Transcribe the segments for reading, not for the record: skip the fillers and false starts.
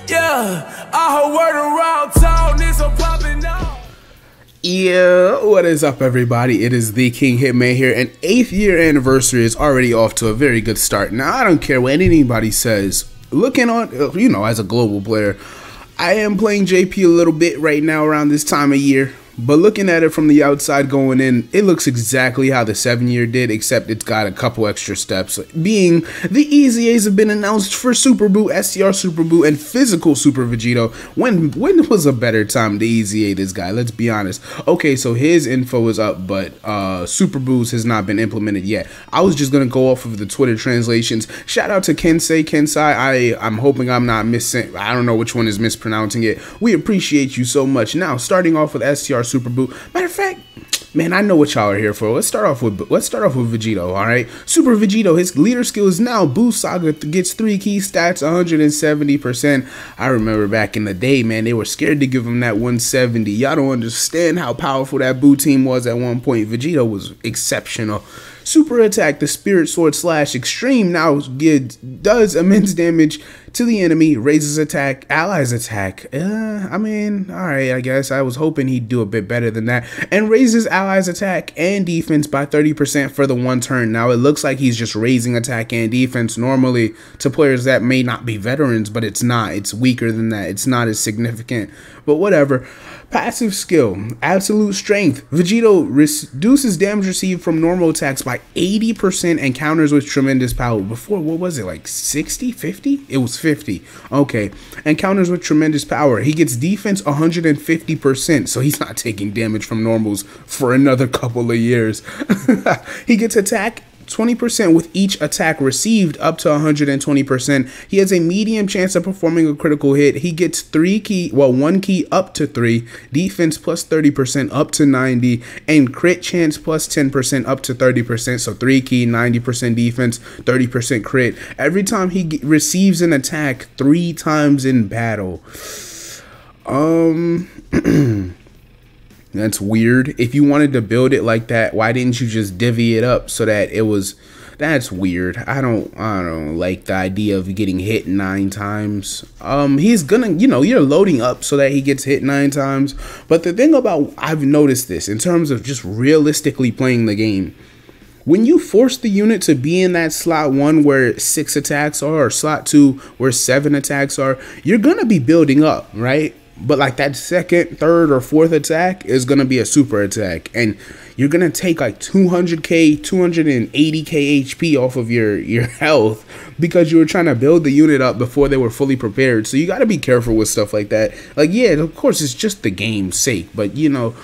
Yeah, I heard word around town, it's a poppin' now. Yeah, what is up, everybody? It is the King Hitman here, and 8th year anniversary is already off to a very good start. Now, I don't care what anybody says. Looking on, you know, as a global player, I am playing JP a little bit right now around this time of year. But looking at it from the outside going in, it looks exactly how the 7-year did, except it's got a couple extra steps. Being the EZAs have been announced for Super Buu, STR Super Buu, and Physical Super Vegito. When was a better time to EZA this guy? Let's be honest. Okay, so his info is up, but Super Buu's has not been implemented yet. I was just going to go off of the Twitter translations. Shout out to Kensai. I'm hoping I'm not missing. I don't know which one is mispronouncing it. We appreciate you so much. Now, starting off with STR Super Buu. Matter of fact, man, I know what y'all are here for. Let's start off with Vegito. All right, Super Vegito. His leader skill is now Buu'S Eza, gets 3 key stats, 170%. I remember back in the day, man, they were scared to give him that 170. Y'all don't understand how powerful that Buu team was at one point. Vegito was exceptional. Super attack, the Spirit Sword / Extreme now does immense damage to the enemy, raises attack, allies attack. I mean, alright, I guess. I was hoping he'd do a bit better than that. And raises allies attack and defense by 30% for the 1 turn. Now, it looks like he's just raising attack and defense normally to players that may not be veterans, but it's not. It's weaker than that. It's not as significant. But whatever. Passive skill, absolute strength. Vegito reduces damage received from normal attacks by 80% and counters with tremendous power. Before, what was it, like 60, 50? It was 50. Okay. And counters with tremendous power. He gets defense 150%, so he's not taking damage from normals for another couple of years. He gets attack 20% with each attack received up to 120%. He has a medium chance of performing a critical hit. He gets 1 key up to 3, defense plus 30% up to 90, and crit chance plus 10% up to 30%. So 3 key, 90% defense, 30% crit. Every time he receives an attack 3 times in battle. That's weird. If you wanted to build it like that, why didn't you just divvy it up so that it was... That's weird. I don't like the idea of getting hit 9 times. He's gonna, you know, you're loading up so that he gets hit 9 times. But the thing about, I've noticed this in terms of just realistically playing the game. When you force the unit to be in that slot 1 where 6 attacks are, or slot 2 where 7 attacks are, you're gonna be building up, right? But like that 2nd, 3rd, or 4th attack is going to be a super attack. And you're going to take like 200k, 280k HP off of your health because you were trying to build the unit up before they were fully prepared. So you got to be careful with stuff like that. Like, yeah, of course, it's just the game's sake. But, you know,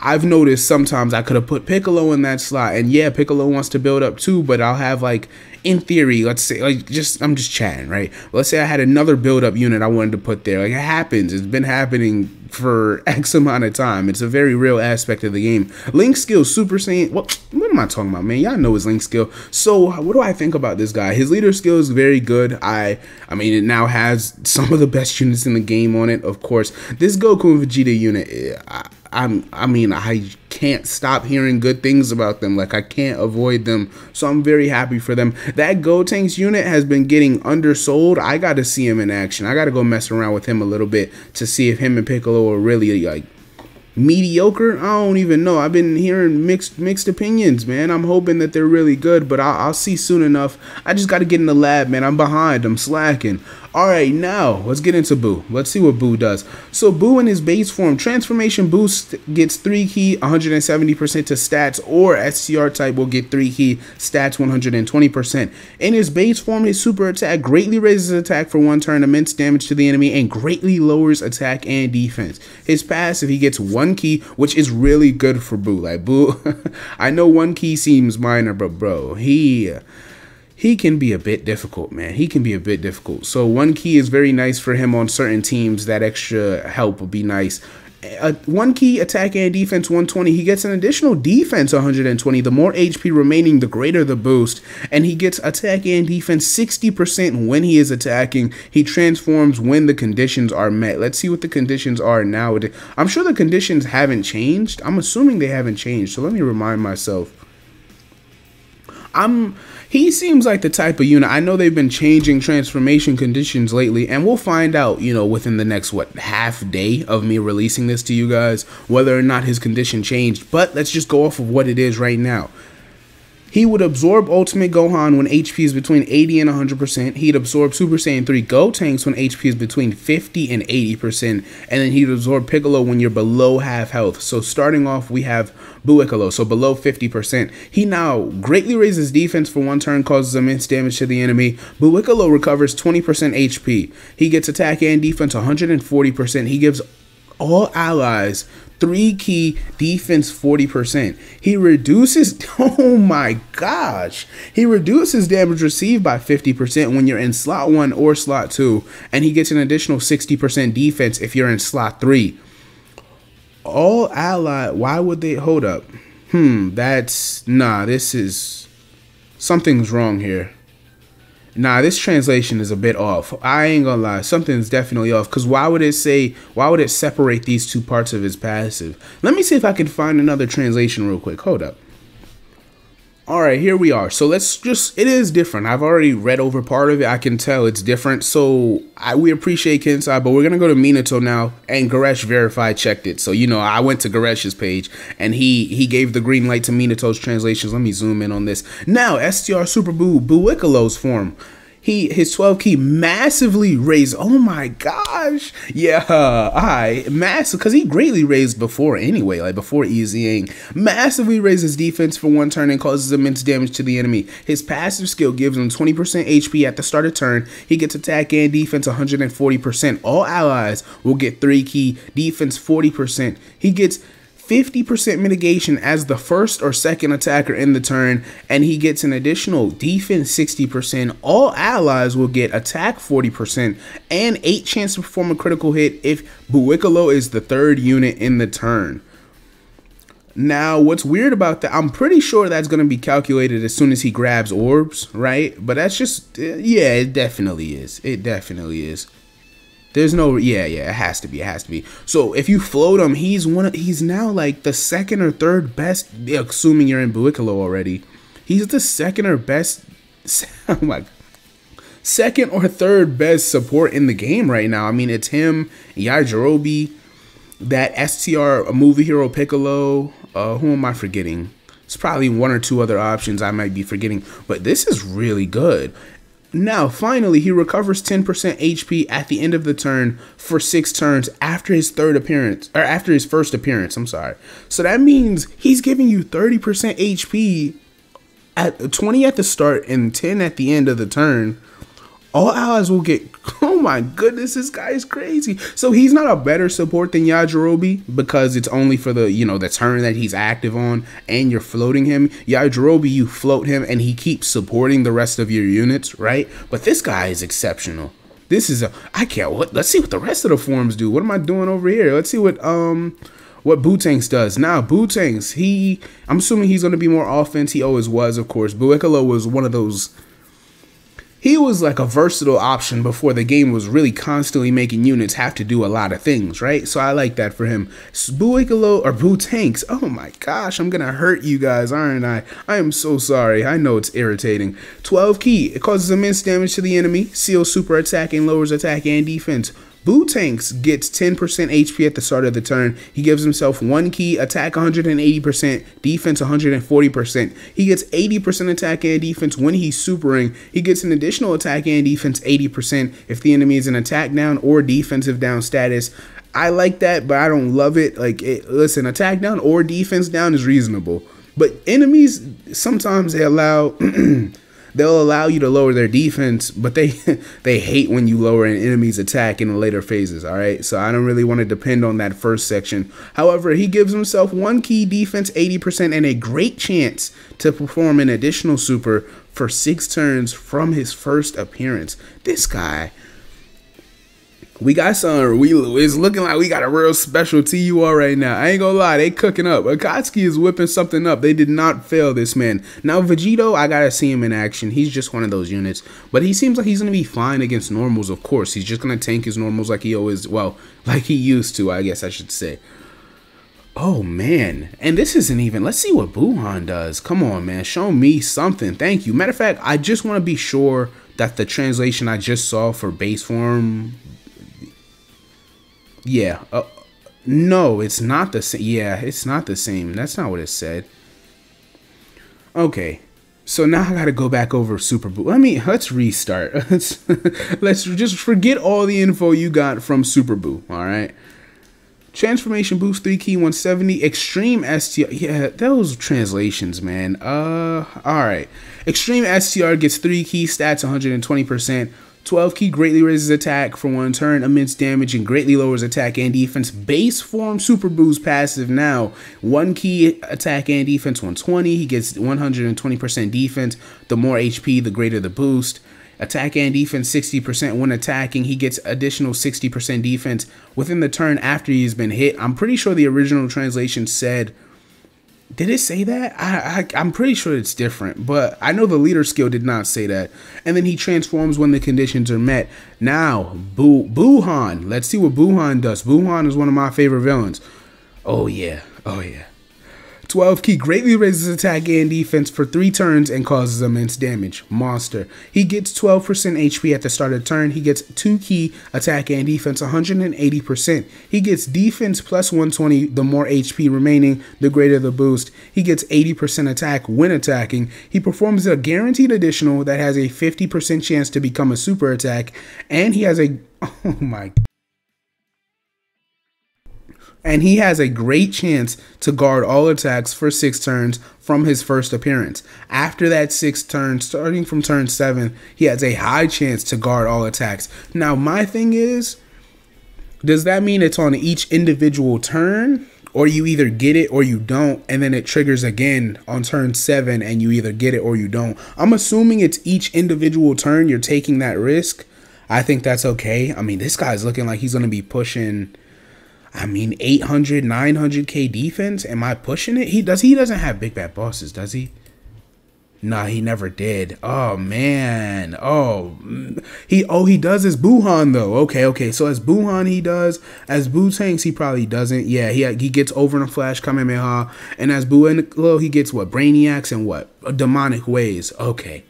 I've noticed sometimes I could have put Piccolo in that slot. And yeah, Piccolo wants to build up too, but I'll have like... In theory, let's say, like, I'm just chatting, right? Let's say I had another build-up unit I wanted to put there. Like, it happens. It's been happening for X amount of time. It's a very real aspect of the game. Link skill, Super Saiyan. What am I talking about, man? Y'all know his Link skill. So, what do I think about this guy? His leader skill is very good. I mean, it now has some of the best units in the game on it, of course. This Goku and Vegeta unit, I mean, I can't stop hearing good things about them. Like, I can't avoid them. So I'm very happy for them. That Gotenks unit has been getting undersold. I got to see him in action. I got to go mess around with him a little bit to see if him and Piccolo are really, like, mediocre. I don't even know. I've been hearing mixed opinions, man. I'm hoping that they're really good, but I'll see soon enough. I just got to get in the lab, man. I'm behind. I'm slacking. All right, now let's get into Buu. Let's see what Buu does. So Buu in his base form, transformation boost gets 3 key, 170% to stats, or STR type will get 3 key, stats 120%. In his base form, his super attack greatly raises attack for 1 turn, immense damage to the enemy, and greatly lowers attack and defense. His passive, he gets 1 key, which is really good for Buu. Like, Buu, I know 1 key seems minor, but bro, he can be a bit difficult, man. He can be a bit difficult. So 1 key is very nice for him on certain teams. That extra help would be nice. 1 key attack and defense 120. He gets an additional defense 120. The more HP remaining, the greater the boost. And he gets attack and defense 60% when he is attacking. He transforms when the conditions are met. Let's see what the conditions are now. I'm sure the conditions haven't changed. I'm assuming they haven't changed. So let me remind myself. He seems like the type of unit. I know they've been changing transformation conditions lately, and we'll find out, you know, within the next, half day of me releasing this to you guys, whether or not his condition changed. But let's just go off of what it is right now. He would absorb Ultimate Gohan when HP is between 80 and 100%. He'd absorb Super Saiyan 3 Gotenks when HP is between 50 and 80%. And then he'd absorb Piccolo when you're below half health. So starting off, we have Buu'Z, so below 50%. He now greatly raises defense for one turn, causes immense damage to the enemy. Buu'Z recovers 20% HP. He gets attack and defense 140%. He gives all allies 3 key defense 40%. He reduces, oh my gosh, he reduces damage received by 50% when you're in slot 1 or slot 2, and he gets an additional 60% defense if you're in slot 3. All ally, why would they, hold up, this is, something's wrong here. Nah, this translation is a bit off. I ain't gonna lie, something's definitely off. Because why would it separate these two parts of his passive? Let me see if I can find another translation real quick. Hold up. Alright, here we are. So let's just, it is different. I've already read over part of it. I can tell it's different. So we appreciate Kensai, but we're going to go to Minato now. And Goresh verified checked it. So, you know, I went to Goresh's page and he gave the green light to Minato's translations. Let me zoom in on this. Now, STR Super Buu'Z form. His 12 key massively raised. Oh my gosh. Yeah, massive, because he greatly raised before anyway, like before easying. Massively raises defense for one turn and causes immense damage to the enemy. His passive skill gives him 20% HP at the start of turn. He gets attack and defense 140%. All allies will get 3 key defense 40%. He gets 50% mitigation as the first or second attacker in the turn, and he gets an additional defense 60%. All allies will get attack 40% and 8 chance to perform a critical hit if Buu'Z is the third unit in the turn. Now, what's weird about that, I'm pretty sure that's going to be calculated as soon as he grabs orbs, right? But that's just, yeah, it definitely is. It definitely is. There's no, it has to be. So if you float him, he's now like the second or third best, assuming you're in Buu'Z already. He's the second or third best support in the game right now. I mean, it's him, Yajirobe, that STR movie hero Piccolo. Who am I forgetting? It's probably 1 or 2 other options I might be forgetting, but this is really good. Now, finally, he recovers 10% HP at the end of the turn for 6 turns after his first appearance, I'm sorry. So that means he's giving you 30% HP at 20 at the start and 10 at the end of the turn. All allies will get, oh my goodness, this guy is crazy. So he's not a better support than Yajirobe because it's only for the, the turn that he's active on and you're floating him. Yajirobe, you float him and he keeps supporting the rest of your units, right? But this guy is exceptional. This is let's see what the rest of the forms do. What am I doing over here? Let's see what Buu'Z does. Now, Buu'Z, I'm assuming he's going to be more offense. He always was, of course. Buu'Z was one of those. He was like a versatile option before the game was really constantly making units have to do a lot of things, right? So I like that for him. Buu'Z, oh my gosh, I'm gonna hurt you guys, aren't I? I am so sorry. I know it's irritating. 12 key, it causes immense damage to the enemy, seals super attack and lowers attack and defense. Buu'Z gets 10% HP at the start of the turn. He gives himself 1 key, attack 180%, defense 140%. He gets 80% attack and defense when he's supering. He gets an additional attack and defense 80% if the enemy is in attack down or defensive down status. I like that, but I don't love it. Listen, attack down or defense down is reasonable. But enemies, sometimes they'll allow you to lower their defense, but they hate when you lower an enemy's attack in the later phases, all right? So I don't really want to depend on that first section. However, he gives himself 1 key, defense 80%, and a great chance to perform an additional super for 6 turns from his first appearance. This guy, it's looking like we got a real special TUR right now. I ain't gonna lie, they cooking up. Akatsuki is whipping something up. They did not fail this man. Now, Vegito, I gotta see him in action. He's just one of those units. But he seems like he's gonna be fine against normals, of course. He's just gonna tank his normals like he used to, I guess I should say. Oh man, and this isn't even, let's see what Buu'S does. Come on, man, show me something. Thank you. Matter of fact, I just want to be sure that the translation I just saw for base form, yeah, no, it's not the same. Yeah, it's not the same. That's not what it said. Okay, so now I gotta go back over Super Buu. Let's restart. Let's just forget all the info you got from Super Buu. All right. Transformation boost 3 key 170. Extreme STR. Yeah, those translations, man. Alright. Extreme STR gets 3 key stats 120%. 12 key greatly raises attack for 1 turn, immense damage, and greatly lowers attack and defense. Base form Super Buu's passive now. 1 key attack and defense 120. He gets 120% defense. The more HP, the greater the boost. Attack and defense 60% when attacking. He gets additional 60% defense within the turn after he's been hit. I'm pretty sure the original translation said, did it say that? I'm pretty sure it's different, but I know the leader skill did not say that. And then he transforms when the conditions are met. Now, Buu'S. Let's see what Buu'S does. Buu'S is one of my favorite villains. Oh yeah, oh yeah. 12 key greatly raises attack and defense for 3 turns and causes immense damage. Monster. He gets 12% HP at the start of the turn. He gets 2 key attack and defense 180%. He gets defense plus 120. The more HP remaining, the greater the boost. He gets 80% attack when attacking. He performs a guaranteed additional that has a 50% chance to become a super attack. And he has a... Oh my... And he has a great chance to guard all attacks for 6 turns from his first appearance. After that 6 turns, starting from turn 7, he has a high chance to guard all attacks. Now, my thing is, does that mean it's on each individual turn? Or you either get it or you don't, and then it triggers again on turn 7 and you either get it or you don't? I'm assuming it's each individual turn you're taking that risk. I think that's okay. I mean, this guy's looking like he's going to be pushing... 800, 900k defense. Am I pushing it? He doesn't have big bad bosses, does he? Nah, he never did. Oh man. He does as Buu'S though. Okay. So as Buu'S he does. As Buu tanks he probably doesn't. Yeah, he gets over in a flash Kamehameha. And as Buu'S he gets what? Brainiacs and what? Demonic ways. Okay.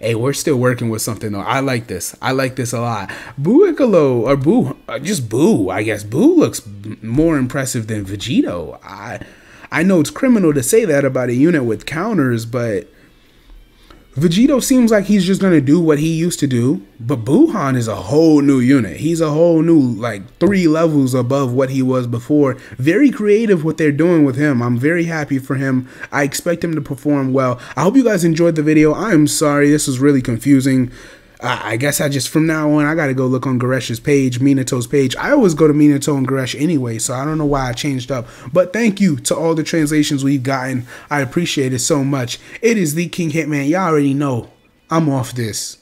Hey, we're still working with something though. I like this. I like this a lot. Buu'S or Buu, I guess. Buu looks more impressive than Vegito. I know it's criminal to say that about a unit with counters, but Vegito seems like he's just going to do what he used to do. But Buu'S is a whole new unit. He's a whole new, like, 3 levels above what he was before. Very creative what they're doing with him. I'm very happy for him. I expect him to perform well. I hope you guys enjoyed the video. I am sorry. This was really confusing. I guess from now on, I got to go look on Garesh's page, Minato's page. I always go to Minato and Goresh anyway, so I don't know why I changed up. But thank you to all the translations we've gotten. I appreciate it so much. It is the King Hitman. Y'all already know I'm off this.